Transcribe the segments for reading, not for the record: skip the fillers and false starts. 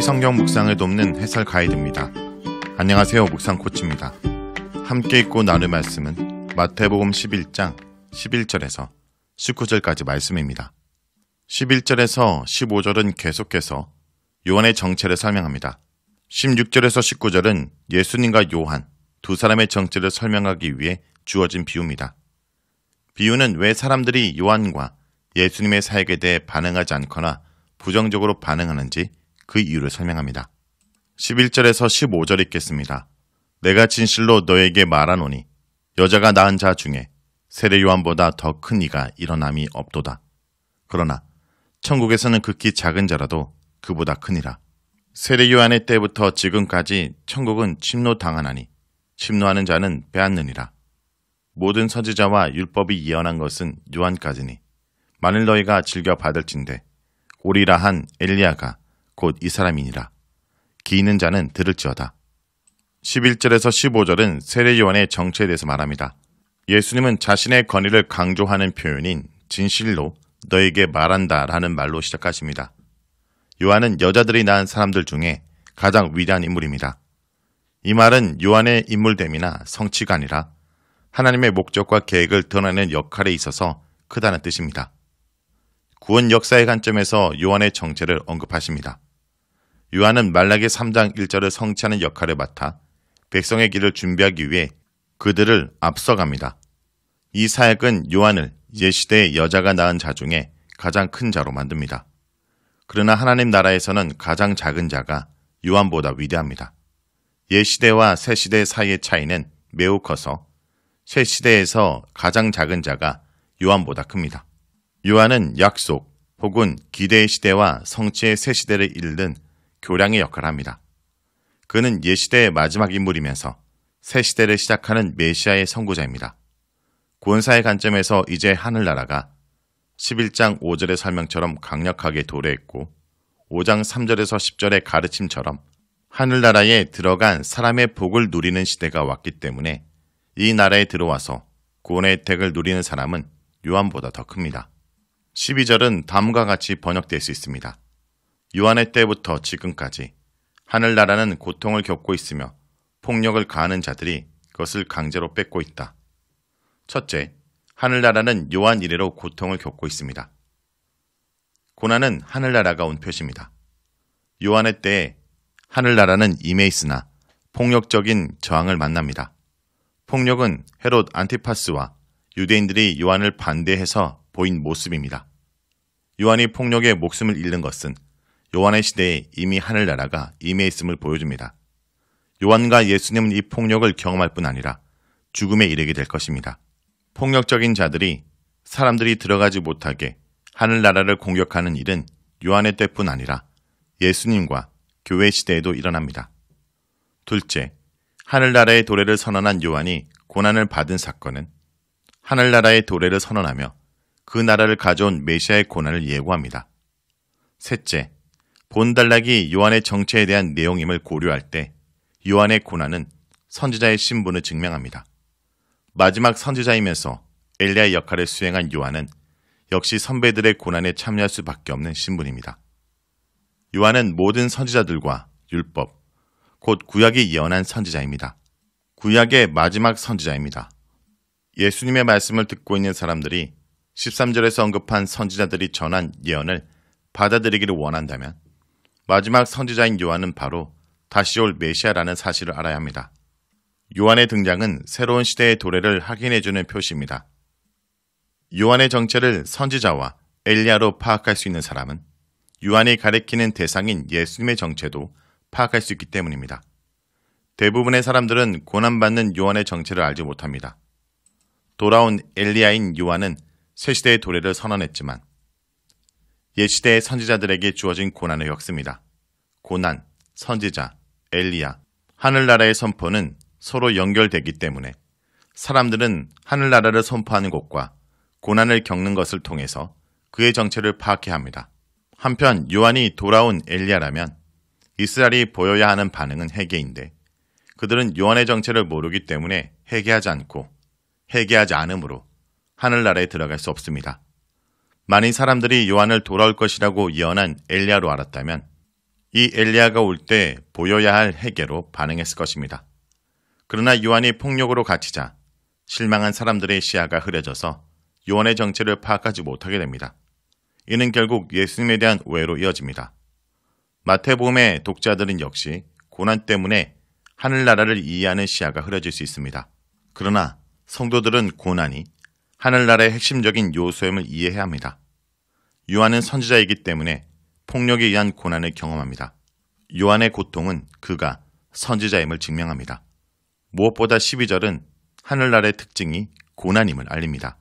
성경 묵상을 돕는 해설 가이드입니다. 안녕하세요. 묵상 코치입니다. 함께 읽고 나눌 말씀은 마태복음 11장 11절에서 19절까지 말씀입니다. 11절에서 15절은 계속해서 요한의 정체를 설명합니다. 16절에서 19절은 예수님과 요한 두 사람의 정체를 설명하기 위해 주어진 비유입니다. 비유는 왜 사람들이 요한과 예수님의 사역에 대해 반응하지 않거나 부정적으로 반응하는지 그 이유를 설명합니다. 11절에서 15절 읽겠습니다. 내가 진실로 너에게 말하노니 여자가 낳은 자 중에 세례 요한보다 더 큰 이가 일어남이 없도다. 그러나 천국에서는 극히 작은 자라도 그보다 크니라. 세례 요한의 때부터 지금까지 천국은 침노당하나니 침노하는 자는 빼앗느니라. 모든 선지자와 율법이 예언한 것은 요한까지니 만일 너희가 즐겨 받을진대 오리라 한 엘리야가 곧 이 사람이니라. 기 있는 자는 들을지어다. 11절에서 15절은 세례 요한의 정체에 대해서 말합니다. 예수님은 자신의 권위를 강조하는 표현인 진실로 너에게 말한다 라는 말로 시작하십니다. 요한은 여자들이 낳은 사람들 중에 가장 위대한 인물입니다. 이 말은 요한의 인물됨이나 성취가 아니라 하나님의 목적과 계획을 드러내는 역할에 있어서 크다는 뜻입니다. 구원 역사의 관점에서 요한의 정체를 언급하십니다. 요한은 말라기 3장 1절을 성취하는 역할을 맡아 백성의 길을 준비하기 위해 그들을 앞서갑니다. 이 사역은 요한을 옛시대의 여자가 낳은 자 중에 가장 큰 자로 만듭니다. 그러나 하나님 나라에서는 가장 작은 자가 요한보다 위대합니다. 옛시대와 새시대 사이의 차이는 매우 커서 새시대에서 가장 작은 자가 요한보다 큽니다. 요한은 약속 혹은 기대의 시대와 성취의 새시대를 잇는 교량의 역할을 합니다. 그는 옛시대의 마지막 인물이면서 새시대를 시작하는 메시아의 선구자입니다. 구원사의 관점에서 이제 하늘나라가 11장 5절의 설명처럼 강력하게 도래했고 5장 3절에서 10절의 가르침처럼 하늘나라에 들어간 사람의 복을 누리는 시대가 왔기 때문에 이 나라에 들어와서 구원의 혜택을 누리는 사람은 요한보다 더 큽니다. 12절은 다음과 같이 번역될 수 있습니다. 요한의 때부터 지금까지 하늘나라는 고통을 겪고 있으며 폭력을 가하는 자들이 그것을 강제로 뺏고 있다. 첫째, 하늘나라는 요한 이래로 고통을 겪고 있습니다. 고난은 하늘나라가 온 표시입니다. 요한의 때에 하늘나라는 임해 있으나 폭력적인 저항을 만납니다. 폭력은 헤롯 안티파스와 유대인들이 요한을 반대해서 보인 모습입니다. 요한이 폭력에 목숨을 잃는 것은 요한의 시대에 이미 하늘나라가 임해 있음을 보여줍니다. 요한과 예수님은 이 폭력을 경험할 뿐 아니라 죽음에 이르게 될 것입니다. 폭력적인 자들이 사람들이 들어가지 못하게 하늘나라를 공격하는 일은 요한의 때뿐 아니라 예수님과 교회 시대에도 일어납니다. 둘째, 하늘나라의 도래를 선언한 요한이 고난을 받은 사건은 하늘나라의 도래를 선언하며 그 나라를 가져온 메시아의 고난을 예고합니다. 셋째, 본단락이 요한의 정체에 대한 내용임을 고려할 때 요한의 고난은 선지자의 신분을 증명합니다. 마지막 선지자이면서 엘리야의 역할을 수행한 요한은 역시 선배들의 고난에 참여할 수밖에 없는 신분입니다. 요한은 모든 선지자들과 율법, 곧 구약이 예언한 선지자입니다. 구약의 마지막 선지자입니다. 예수님의 말씀을 듣고 있는 사람들이 13절에서 언급한 선지자들이 전한 예언을 받아들이기를 원한다면 마지막 선지자인 요한은 바로 다시 올 메시아라는 사실을 알아야 합니다. 요한의 등장은 새로운 시대의 도래를 확인해주는 표시입니다. 요한의 정체를 선지자와 엘리야로 파악할 수 있는 사람은 요한이 가리키는 대상인 예수님의 정체도 파악할 수 있기 때문입니다. 대부분의 사람들은 고난받는 요한의 정체를 알지 못합니다. 돌아온 엘리야인 요한은 새시대의 도래를 선언했지만 옛시대의 선지자들에게 주어진 고난을 겪습니다. 고난, 선지자, 엘리야, 하늘나라의 선포는 서로 연결되기 때문에 사람들은 하늘나라를 선포하는 것과 고난을 겪는 것을 통해서 그의 정체를 파악해야 합니다. 한편 요한이 돌아온 엘리야라면 이스라엘이 보여야 하는 반응은 회개인데 그들은 요한의 정체를 모르기 때문에 회개하지 않고 회개하지 않으므로 하늘나라에 들어갈 수 없습니다. 만일 사람들이 요한을 돌아올 것이라고 예언한 엘리야로 알았다면 이 엘리야가 올 때 보여야 할 해계로 반응했을 것입니다. 그러나 요한이 폭력으로 갇히자 실망한 사람들의 시야가 흐려져서 요한의 정체를 파악하지 못하게 됩니다. 이는 결국 예수님에 대한 오해로 이어집니다. 마태복음의 독자들은 역시 고난 때문에 하늘나라를 이해하는 시야가 흐려질 수 있습니다. 그러나 성도들은 고난이 하늘나라의 핵심적인 요소임을 이해해야 합니다. 요한은 선지자이기 때문에 폭력에 의한 고난을 경험합니다. 요한의 고통은 그가 선지자임을 증명합니다. 무엇보다 12절은 하늘나라의 특징이 고난임을 알립니다.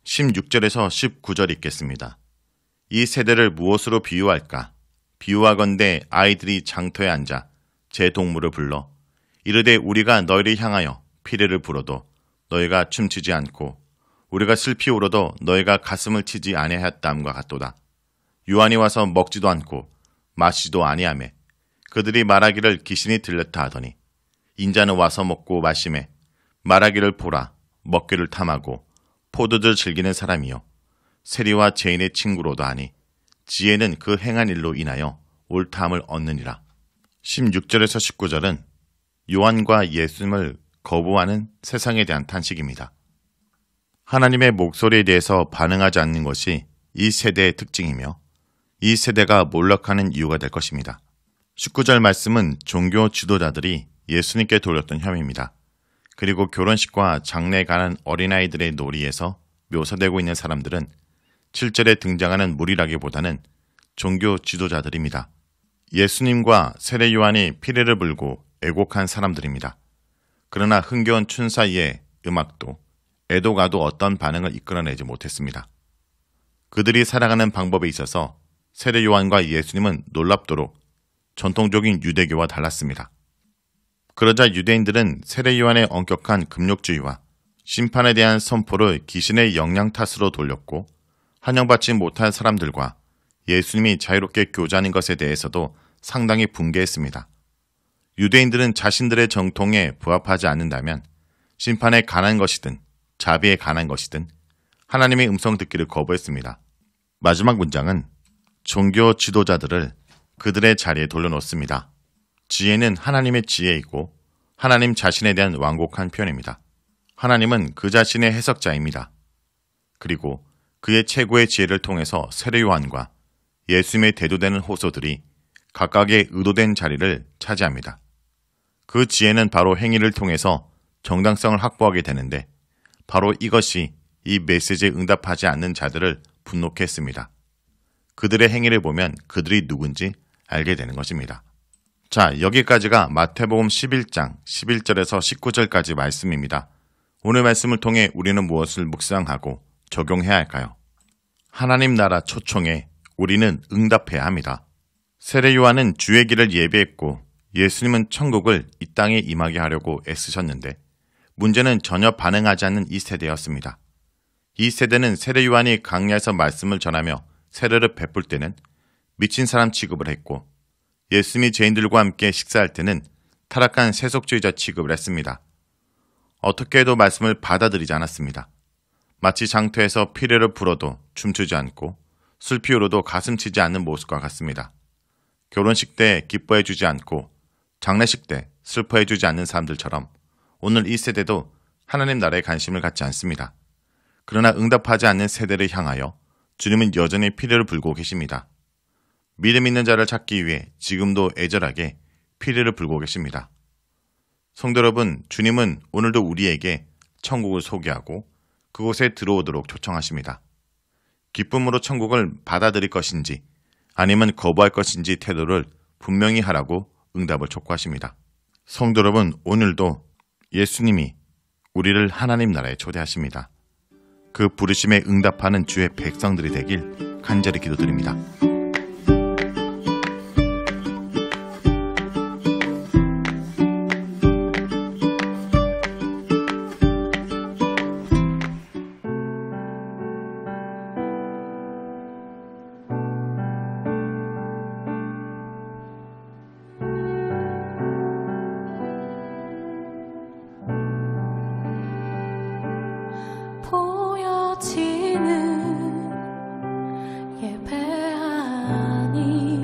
16절에서 19절 읽겠습니다. 이 세대를 무엇으로 비유할까? 비유하건대 아이들이 장터에 앉아 제 동물을 불러 이르되 우리가 너희를 향하여 피레를 불어도 너희가 춤추지 않고 우리가 슬피 울어도 너희가 가슴을 치지 아니하였다함과 같도다. 요한이 와서 먹지도 않고 마시지도 아니하매 그들이 말하기를 귀신이 들렸다 하더니 인자는 와서 먹고 마시매 말하기를 보라 먹기를 탐하고 포도주 즐기는 사람이요 세리와 죄인의 친구로도 하니 지혜는 그 행한 일로 인하여 옳다함을 얻느니라. 16절에서 19절은 요한과 예수님을 거부하는 세상에 대한 탄식입니다. 하나님의 목소리에 대해서 반응하지 않는 것이 이 세대의 특징이며 이 세대가 몰락하는 이유가 될 것입니다. 19절 말씀은 종교 지도자들이 예수님께 돌렸던 혐의입니다. 그리고 결혼식과 장례에 가는 어린아이들의 놀이에서 묘사되고 있는 사람들은 7절에 등장하는 무리라기보다는 종교 지도자들입니다. 예수님과 세례 요한이 피레를 불고 애곡한 사람들입니다. 그러나 흥겨운 춘 사이의 음악도 애도가도 어떤 반응을 이끌어내지 못했습니다. 그들이 살아가는 방법에 있어서 세례 요한과 예수님은 놀랍도록 전통적인 유대교와 달랐습니다. 그러자 유대인들은 세례 요한의 엄격한 금욕주의와 심판에 대한 선포를 귀신의 영향 탓으로 돌렸고 환영받지 못한 사람들과 예수님이 자유롭게 교제하는 것에 대해서도 상당히 분개했습니다. 유대인들은 자신들의 정통에 부합하지 않는다면 심판에 관한 것이든 자비에 관한 것이든 하나님의 음성 듣기를 거부했습니다. 마지막 문장은 종교 지도자들을 그들의 자리에 돌려놓습니다. 지혜는 하나님의 지혜이고 하나님 자신에 대한 완곡한 표현입니다. 하나님은 그 자신의 해석자입니다. 그리고 그의 최고의 지혜를 통해서 세례 요한과 예수님의 대도되는 호소들이 각각의 의도된 자리를 차지합니다. 그 지혜는 바로 행위를 통해서 정당성을 확보하게 되는데 바로 이것이 이 메시지에 응답하지 않는 자들을 분노케 했습니다. 그들의 행위를 보면 그들이 누군지 알게 되는 것입니다. 자, 여기까지가 마태복음 11장 11절에서 19절까지 말씀입니다. 오늘 말씀을 통해 우리는 무엇을 묵상하고 적용해야 할까요? 하나님 나라 초청에 우리는 응답해야 합니다. 세례 요한은 주의 길을 예비했고 예수님은 천국을 이 땅에 임하게 하려고 애쓰셨는데 문제는 전혀 반응하지 않는 이 세대였습니다. 이 세대는 세례 요한이 강야에서 말씀을 전하며 세례를 베풀 때는 미친 사람 취급을 했고 예수님이 죄인들과 함께 식사할 때는 타락한 세속주의자 취급을 했습니다. 어떻게 해도 말씀을 받아들이지 않았습니다. 마치 장터에서 피레를 불어도 춤추지 않고 술 피우러도 가슴 치지 않는 모습과 같습니다. 결혼식 때 기뻐해주지 않고 장례식 때 슬퍼해주지 않는 사람들처럼 오늘 이 세대도 하나님 나라에 관심을 갖지 않습니다. 그러나 응답하지 않는 세대를 향하여 주님은 여전히 피레를 불고 계십니다. 믿음 있는 자를 찾기 위해 지금도 애절하게 피레를 불고 계십니다. 성도 여러분, 주님은 오늘도 우리에게 천국을 소개하고 그곳에 들어오도록 초청하십니다. 기쁨으로 천국을 받아들일 것인지 아니면 거부할 것인지 태도를 분명히 하라고 응답을 촉구하십니다. 성도 여러분, 오늘도 예수님이 우리를 하나님 나라에 초대하십니다. 그 부르심에 응답하는 주의 백성들이 되길 간절히 기도드립니다. 보여지는 예배 아닌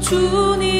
주님